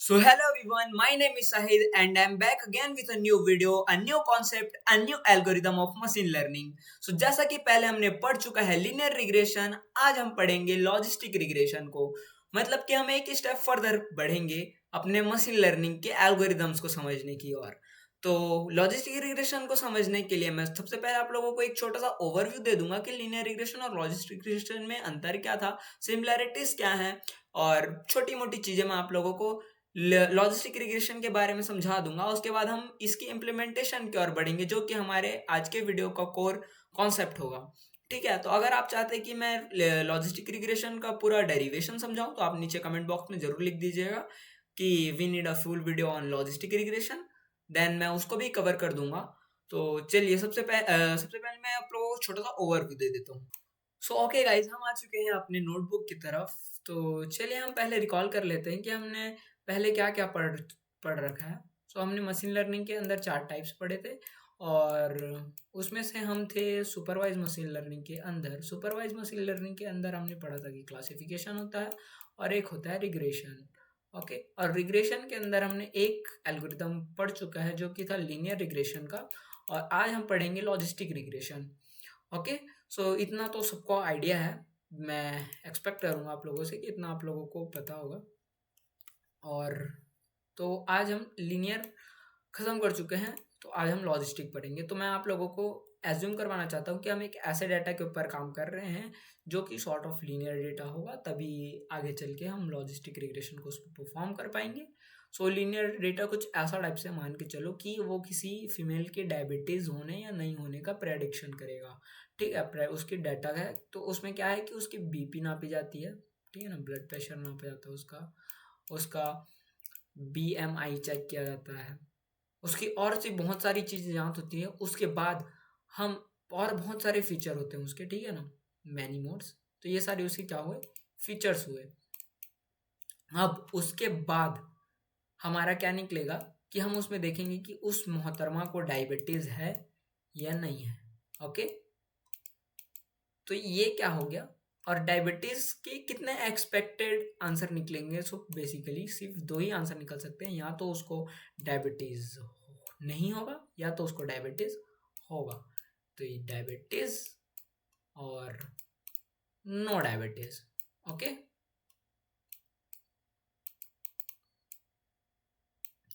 So hello everyone, my name is Sahid and I'm back again with a new video, a new concept, a new algorithm of machine learning. So जैसा कि पहले हमने पढ़ चुका है linear regression, आज हम पढ़ेंगे लॉजिस्टिक रिग्रेशन को। मतलब कि हम एक स्टेप फर्दर बढ़ेंगे अपने मशीन लर्निंग के एल्गोरिदम्स को समझने की ओर। तो लॉजिस्टिक रिग्रेशन को समझने के लिए मैं सबसे पहले आप लोगों को एक छोटा सा ओवरव्यू दे दूंगा कि लीनियर रिग्रेशन और लॉजिस्टिक रिग्रेशन में अंतर क्या था, सिमिलैरिटीज क्या है, और छोटी मोटी चीजें मैं आप लोगों को लॉजिस्टिक रिग्रेशन के बारे में समझा दूंगा। उसके बाद हम इसकी इम्प्लीमेंटेशन की ओर बढ़ेंगे जो कि हमारे आज के वीडियो का कोर कॉन्सेप्ट होगा। ठीक है, तो अगर आप चाहते हैं कि मैं लॉजिस्टिक रिग्रेशन का पूरा डेरिवेशन समझाऊं तो आप नीचे कमेंट बॉक्स में जरूर लिख दीजिएगा कि we need a full video on logistic regression, then मैं उसको भी कवर कर दूंगा। तो चलिए सबसे पहले मैं आप लोगों को छोटा सा ओवरव्यू दे देता हूँ। सो ओके गाइज, हम आ चुके हैं अपने नोटबुक की तरफ। तो चलिए हम पहले रिकॉल कर लेते हैं कि हमने पहले क्या क्या पढ़ पढ़ रखा है। सो हमने मशीन लर्निंग के अंदर चार टाइप्स पढ़े थे, और उसमें से हम थे सुपरवाइज मशीन लर्निंग के अंदर। सुपरवाइज मशीन लर्निंग के अंदर हमने पढ़ा था कि क्लासिफिकेशन होता है और एक होता है रिग्रेशन। ओके, और रिग्रेशन के अंदर हमने एक एल्गोरिदम पढ़ चुका है जो कि था लीनियर रिग्रेशन का, और आज हम पढ़ेंगे लॉजिस्टिक रिग्रेशन। ओके, सो इतना तो सबको आइडिया है। मैं एक्सपेक्ट करूँगा आप लोगों से कि इतना आप लोगों को पता होगा। और तो आज हम लीनियर ख़त्म कर चुके हैं, तो आज हम लॉजिस्टिक पढ़ेंगे। तो मैं आप लोगों को एज्यूम करवाना चाहता हूँ कि हम एक ऐसे डाटा के ऊपर काम कर रहे हैं जो कि सॉर्ट ऑफ लीनियर डेटा होगा, तभी आगे चल के हम लॉजिस्टिक रिग्रेशन को उस पर परफॉर्म कर पाएंगे। सो लीनियर डेटा कुछ ऐसा टाइप से मान के चलो कि वो किसी फीमेल के डायबिटीज़ होने या नहीं होने का प्रेडिक्शन करेगा। ठीक है, उसकी डाटा है तो उसमें क्या है कि उसकी बीपी नापी जाती है, ठीक है ना, ब्लड प्रेशर नापा जाता है उसका, उसका बीएमआई चेक किया जाता है, उसकी और सी बहुत सारी चीज़ें जांच होती है। उसके बाद हम और बहुत सारे फीचर होते हैं उसके, ठीक है ना, मैनी मोड्स। तो ये सारे उसके क्या हुए, फीचर्स हुए। अब उसके बाद हमारा क्या निकलेगा कि हम उसमें देखेंगे कि उस मोहतरमा को डायबिटीज़ है या नहीं है। ओके, तो ये क्या हो गया, और डायबिटीज़ के कितने एक्सपेक्टेड आंसर निकलेंगे। सो बेसिकली सिर्फ दो ही आंसर निकल सकते हैं, या तो उसको डायबिटीज़ नहीं होगा या तो उसको डायबिटीज़ होगा। तो ये डायबिटीज़ और no diabetes. Okay,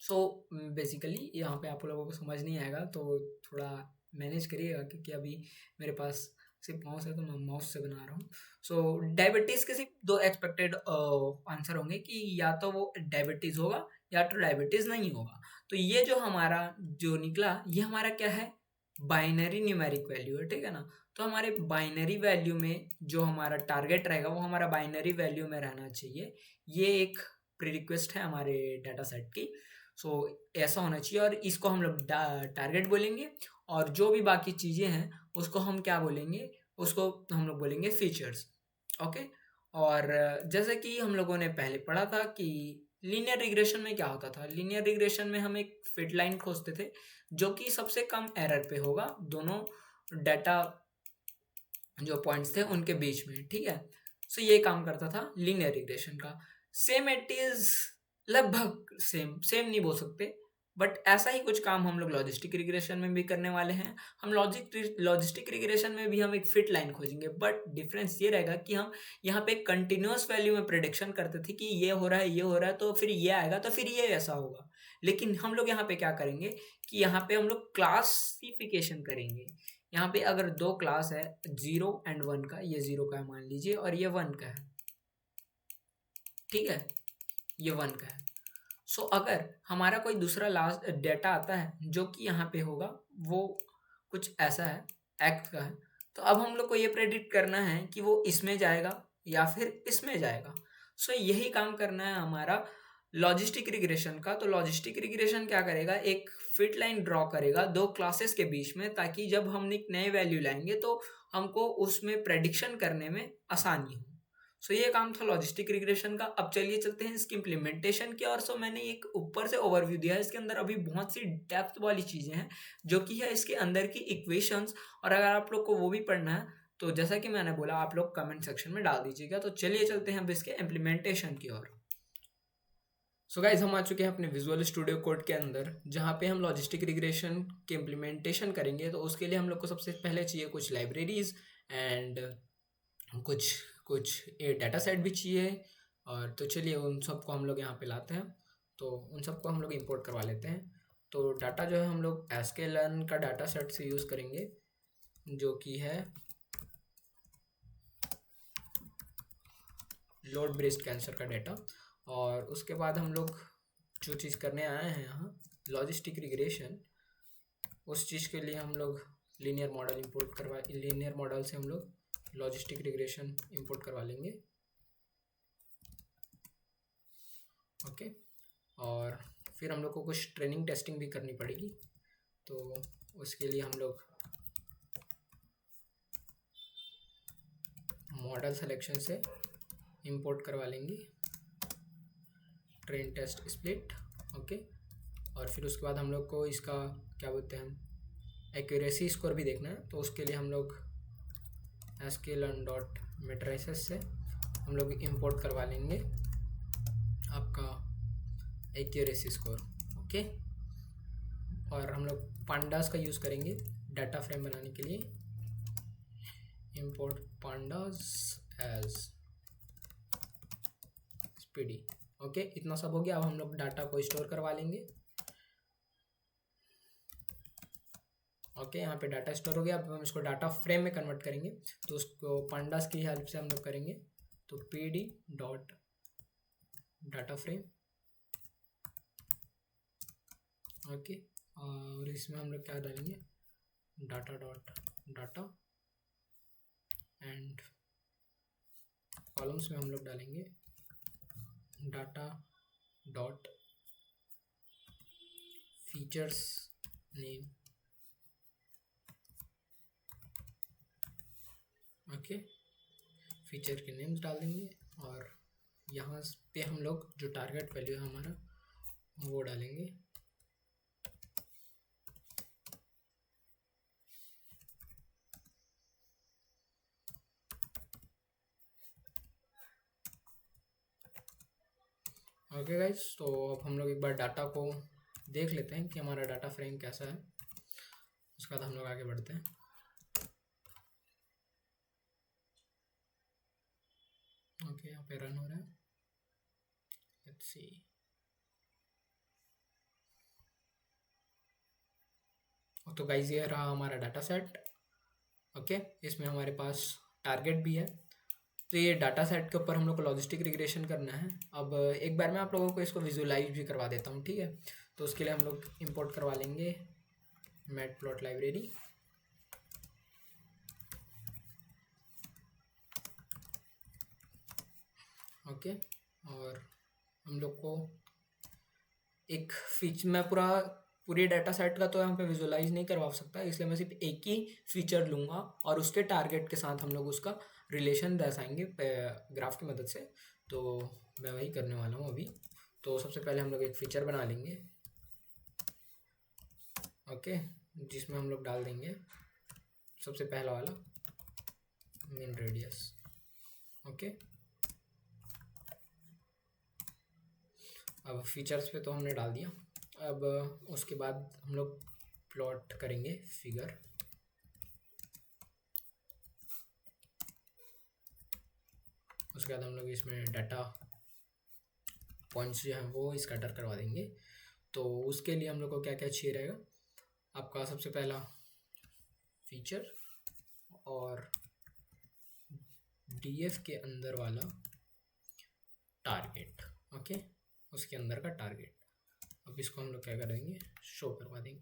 so basically यहाँ पे आप लोगों को समझ नहीं आएगा तो थोड़ा मैनेज करिएगा, क्योंकि अभी मेरे पास सिर्फ माउस है तो मैं माउस से बना रहा हूँ। सो डायबिटीज़ के सिर्फ दो एक्सपेक्टेड आंसर होंगे कि या तो वो डायबिटीज़ होगा या तो डायबिटीज़ नहीं होगा। तो ये जो हमारा जो निकला ये हमारा क्या है, बाइनरी न्यूमेरिक वैल्यू है, ठीक है ना। तो हमारे बाइनरी वैल्यू में जो हमारा टारगेट रहेगा वो हमारा बाइनरी वैल्यू में रहना चाहिए। ये एक प्रीरिक्वेस्ट है हमारे डाटा सेट की। सो ऐसा होना चाहिए, और इसको हम लोग टारगेट बोलेंगे, और जो भी बाकी चीज़ें हैं उसको हम क्या बोलेंगे, उसको हम लोग बोलेंगे फीचर्स। ओके, और जैसे कि हम लोगों ने पहले पढ़ा था कि लीनियर रिग्रेशन में क्या होता था। लीनियर रिग्रेशन में हम एक फिट लाइन खोजते थे जो कि सबसे कम एरर पे होगा दोनों डाटा जो पॉइंट्स थे उनके बीच में, ठीक है। सो ये काम करता था लीनियर रिग्रेशन का। सेम इट इज, लगभग सेम सेम नहीं बोल सकते, बट ऐसा ही कुछ काम हम लोग लॉजिस्टिक रिग्रेशन में भी करने वाले हैं। हम लॉजिस्टिक रिग्रेशन में भी हम एक फिट लाइन खोजेंगे, बट डिफरेंस ये रहेगा कि हम यहाँ पे कंटिन्यूअस वैल्यू में प्रिडिक्शन करते थे कि ये हो रहा है, ये हो रहा है, तो फिर ये आएगा तो फिर ये ऐसा होगा। लेकिन हम लोग यहाँ पे क्या करेंगे कि यहाँ पे हम लोग क्लासिफिकेशन करेंगे। यहाँ पे अगर दो क्लास है, 0 और 1 का, ये 0 का है मान लीजिए और ये 1 का है, ठीक है, ये 1 का है। सो अगर हमारा कोई दूसरा लास्ट डेटा आता है जो कि यहाँ पे होगा, वो कुछ ऐसा है, एक्ट का है, तो अब हम लोग को ये प्रेडिक्ट करना है कि वो इसमें जाएगा या फिर इसमें जाएगा। सो यही काम करना है हमारा लॉजिस्टिक रिग्रेशन का। तो लॉजिस्टिक रिग्रेशन क्या करेगा, एक फिट लाइन ड्रॉ करेगा दो क्लासेस के बीच में, ताकि जब हम एक नए वैल्यू लाएंगे तो हमको उसमें प्रेडिक्शन करने में आसानी हो। सो ये काम था लॉजिस्टिक रिग्रेशन का। अब चलिए चलते हैं इसकी इम्प्लीमेंटेशन की। और सो मैंने एक ऊपर से ओवरव्यू दिया है, इसके अंदर अभी बहुत सी डेप्थ वाली चीज़ें हैं जो कि है इसके अंदर की इक्वेशंस, और अगर आप लोग को वो भी पढ़ना है तो जैसा कि मैंने बोला आप लोग कमेंट सेक्शन में डाल दीजिएगा। तो चलिए चलते हैं अब इसके इम्प्लीमेंटेशन की ओर। सो गाइज हम आ चुके हैं अपने विजुअल स्टूडियो कोड के अंदर, जहाँ पे हम लॉजिस्टिक रिग्रेशन के इम्प्लीमेंटेशन करेंगे। तो उसके लिए हम लोग को सबसे पहले चाहिए कुछ लाइब्रेरीज एंड कुछ कुछ डाटा सेट भी चाहिए। और तो चलिए उन सबको हम लोग यहाँ पे लाते हैं। तो उन सबको हम लोग इंपोर्ट करवा लेते हैं। तो डाटा जो है हम लोग sklearn का डाटा सेट से यूज़ करेंगे, जो कि है लोड ब्रेस्ट कैंसर का डाटा। और उसके बाद हम लोग जो चीज़ करने आए हैं यहाँ लॉजिस्टिक रिग्रेशन, उस चीज़ के लिए हम लोग लीनियर मॉडल से हम लोग लॉजिस्टिक रिग्रेशन इंपोर्ट करवा लेंगे। ओके, और फिर हम लोग को कुछ ट्रेनिंग टेस्टिंग भी करनी पड़ेगी। तो उसके लिए हम लोग मॉडल सिलेक्शन से इंपोर्ट करवा लेंगे ट्रेन टेस्ट स्प्लिट। ओके, और फिर उसके बाद हम लोग को इसका क्या बोलते हैं एक्यूरेसी स्कोर भी देखना है। तो उसके लिए हम लोग sklearn.matrices से हम लोग इंपोर्ट करवा लेंगे आपका एक्यूरेसी स्कोर। ओके, और हम लोग पांडास का यूज़ करेंगे डाटा फ्रेम बनाने के लिए। Import pandas as pd. Okay, इतना सब हो गया। अब हम लोग डाटा को स्टोर करवा लेंगे। ओके, यहाँ पे डाटा स्टोर हो गया। अब हम इसको डाटा फ्रेम में कन्वर्ट करेंगे। तो उसको पांडास की हेल्प से हम लोग करेंगे। तो pd dot data frame. Okay, और इसमें हम लोग क्या डालेंगे data dot data and columns में हम लोग डालेंगे data dot features name. Okay, feature के नेम्स डाल देंगे और यहाँ पे हम लोग जो टारगेट वैल्यू है हमारा वो डालेंगे। ओके गाइज, तो अब हम लोग एक बार डाटा को देख लेते हैं कि हमारा डाटा फ्रेम कैसा है। उसके बाद हम लोग आगे बढ़ते हैं। ओके, यहाँ पे रन हो रहा है। Let's see. तो गाइज ये रहा हमारा डाटा सेट। ओके, इसमें हमारे पास टारगेट भी है। तो ये डाटा सेट के ऊपर हम लोग को लॉजिस्टिक रिग्रेशन करना है। अब एक बार मैं आप लोगों को इसको विजुअलाइज भी करवा देता हूँ, ठीक है। तो उसके लिए हम लोग इंपोर्ट करवा लेंगे मैटप्लॉट लाइब्रेरी। ओके, और हम लोग को एक फीचर, मैं पूरी डाटा सेट का तो यहाँ पे विजुअलाइज नहीं करवा सकता, इसलिए मैं सिर्फ एक ही फीचर लूँगा और उसके टारगेट के साथ हम लोग उसका रिलेशन दर्शाएंगे ग्राफ की मदद से। तो मैं वही करने वाला हूँ अभी। तो सबसे पहले हम लोग एक फीचर बना लेंगे। ओके, जिसमें हम लोग डाल देंगे सबसे पहला वाला मीन रेडियस। ओके, अब फीचर्स पे तो हमने डाल दिया। अब उसके बाद हम लोग प्लॉट करेंगे फिगर। उसके बाद हम लोग इसमें डाटा पॉइंट्स जो हैं वो स्कैटर करवा देंगे। तो उसके लिए हम लोग को क्या क्या चाहिए रहेगा, आपका सबसे पहला फीचर और डीएफ के अंदर वाला टारगेट। ओके, उसके अंदर का टारगेट। अब इसको हम लोग क्या करेंगे शो करवा देंगे।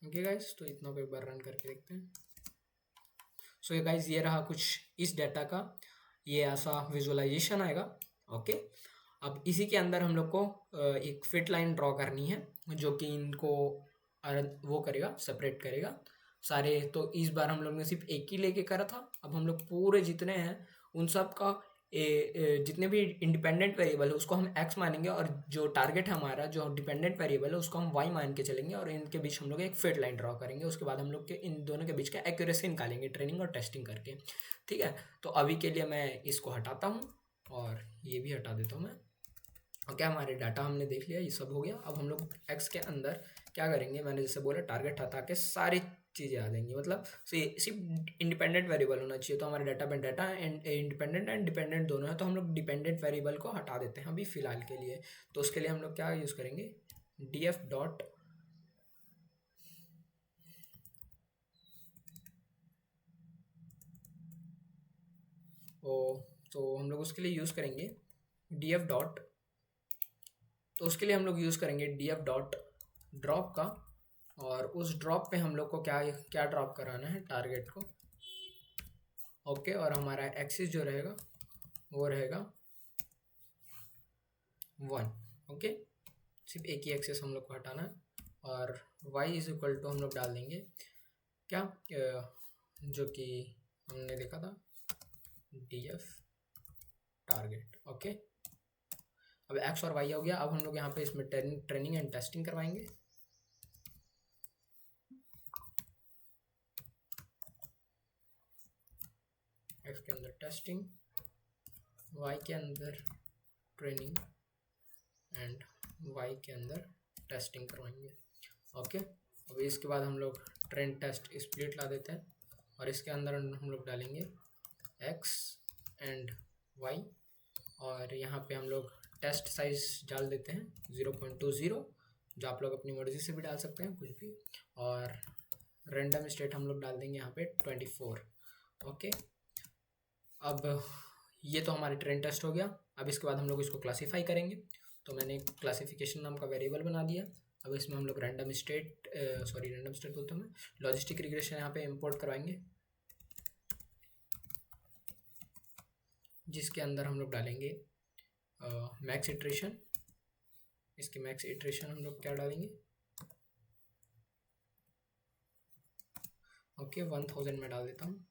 ओके गाइस, तो इतना को एक बार रन करके देखते हैं। सो ये गाइस ये रहा कुछ इस डाटा का, ये ऐसा विजुअलाइजेशन आएगा। ओके, अब इसी के अंदर हम लोग को एक फिट लाइन ड्रॉ करनी है, जो कि इनको वो करेगा, सेपरेट करेगा सारे। तो इस बार हम लोग ने सिर्फ एक ही लेके करा था। अब हम लोग पूरे जितने हैं उन सब का जितने भी इंडिपेंडेंट वेरिएबल है उसको हम x मानेंगे, और जो टारगेट है हमारा जो डिपेंडेंट वेरिएबल है उसको हम y मान के चलेंगे, और इनके बीच हम लोग एक फिट लाइन ड्रॉ करेंगे। उसके बाद हम लोग के इन दोनों के बीच का एक्यूरेसी निकालेंगे ट्रेनिंग और टेस्टिंग करके। ठीक है, तो अभी के लिए मैं इसको हटाता हूँ और ये भी हटा देता हूँ मैं। ओके, हमारे डाटा हमने देख लिया, ये सब हो गया। अब हम लोग एक्स के अंदर क्या करेंगे, मैंने जैसे बोला टारगेट हटा के सारी चीज़ें आ जाएंगी, मतलब सिर्फ इंडिपेंडेंट वेरिएबल होना चाहिए। तो हमारे डाटा में data and independent and dependent दोनों है, तो हम लोग डिपेंडेंट वेरिएबल को हटा देते हैं अभी फ़िलहाल के लिए। तो उसके लिए हम लोग क्या यूज़ करेंगे, डी एफ डॉट ओ, तो हम लोग उसके लिए यूज़ करेंगे डी एफ डॉट, तो उसके लिए हम लोग यूज़ करेंगे डी एफ डॉट ड्रॉप का, और उस ड्रॉप पे हम लोग को क्या क्या ड्रॉप कराना है, टारगेट को। ओके, और हमारा एक्सिस जो रहेगा वो रहेगा 1। ओके, सिर्फ एक ही एक्सिस हम लोग को हटाना है, और y इज इक्वल टू हम लोग डाल देंगे क्या, जो कि हमने देखा था डी एफ टारगेट। ओके, अब x और y हो गया। अब हम लोग यहाँ पे इसमें ट्रेनिंग एंड टेस्टिंग करवाएंगे। x के अंदर टेस्टिंग, y के अंदर ट्रेनिंग एंड y के अंदर टेस्टिंग करवाएंगे। ओके, अब इसके बाद हम लोग ट्रेंड टेस्ट स्प्लिट ला देते हैं, और इसके अंदर हम लोग डालेंगे x एंड y, और यहाँ पे हम लोग टेस्ट साइज डाल देते हैं 0.20, जो आप लोग अपनी मर्ज़ी से भी डाल सकते हैं कुछ भी, और रैंडम स्टेट हम लोग डाल देंगे यहाँ पे 24। ओके, अब ये तो हमारे ट्रेंड टेस्ट हो गया। अब इसके बाद हम लोग इसको क्लासीफाई करेंगे, तो मैंने क्लासिफिकेशन नाम का वेरिएबल बना दिया। अब इसमें हम लोग रैंडम स्टेट बोलता हूँ मैं, लॉजिस्टिक रिग्रेशन यहाँ पे इंपोर्ट करवाएंगे, जिसके अंदर हम लोग डालेंगे मैक्स इटरेशन। इसके मैक्स इटरेशन हम लोग क्या डालेंगे, ओके 1000 में डाल देता हूँ,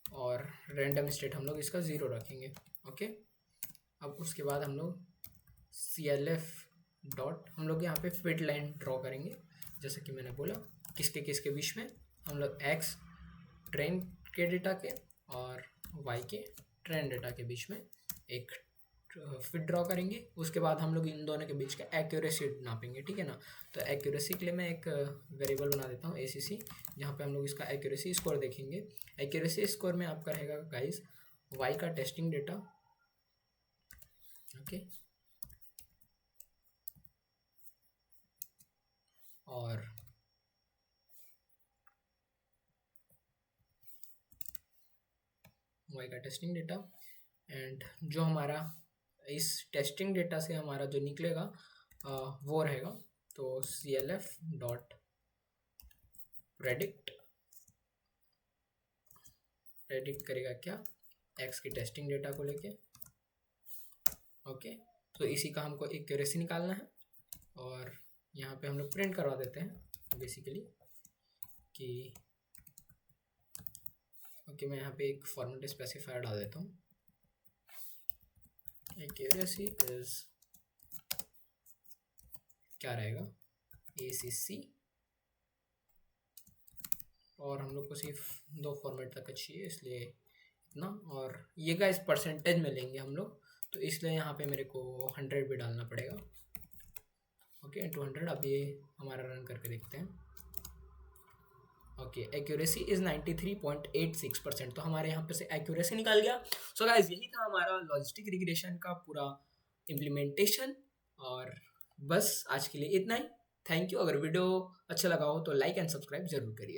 और रैंडम स्टेट हम लोग इसका 0 रखेंगे। ओके, अब उसके बाद हम लोग CLF डॉट हम लोग यहाँ पे फिट लाइन ड्रॉ करेंगे, जैसे कि मैंने बोला किसके किसके बीच में, हम लोग x ट्रेन के डेटा के और y के ट्रेन डेटा के बीच में एक फिट ड्रॉ करेंगे। उसके बाद हम लोग इन दोनों के बीच का एक्यूरेसी नापेंगे। ठीक है ना, तो एक्यूरेसी के लिए मैं एक वेरिएबल बना देता हूँ ACC, जहाँ पे हम लोग इसका एक्यूरेसी स्कोर देखेंगे। एक्यूरेसी स्कोर में आपका रहेगा गाइस y का टेस्टिंग डेटा, ओके, और y का टेस्टिंग डेटा, एंड जो हमारा इस टेस्टिंग डेटा से हमारा जो निकलेगा वो रहेगा, तो CLF डॉट प्रेडिक्ट करेगा क्या, x की टेस्टिंग डेटा को लेके। ओके, तो इसी का हमको एक्यूरेसी निकालना है, और यहाँ पे हम लोग प्रिंट करवा देते हैं बेसिकली कि ओके, मैं यहाँ पे एक फॉर्मेट स्पेसिफायर डाल देता हूँ, एक्यूरेसी इज क्या रहेगा ACC, और हम लोग को सिर्फ 2 फॉर्मेट तक चाहिए इसलिए इतना, और ये गाइस परसेंटेज में लेंगे हम लोग, तो इसलिए यहाँ पे मेरे को 100 भी डालना पड़ेगा। Okay, into 100। अब ये हमारा रन करके देखते हैं। ओके, एक्यूरेसी इज 93.86%, तो हमारे यहाँ पे से एक्यूरेसी निकाल गया। सो गाइस, यही था हमारा लॉजिस्टिक रिग्रेशन का पूरा इम्प्लीमेंटेशन, और बस आज के लिए इतना ही। Thank you. अगर वीडियो अच्छा लगा हो तो लाइक एंड सब्सक्राइब जरूर करिए।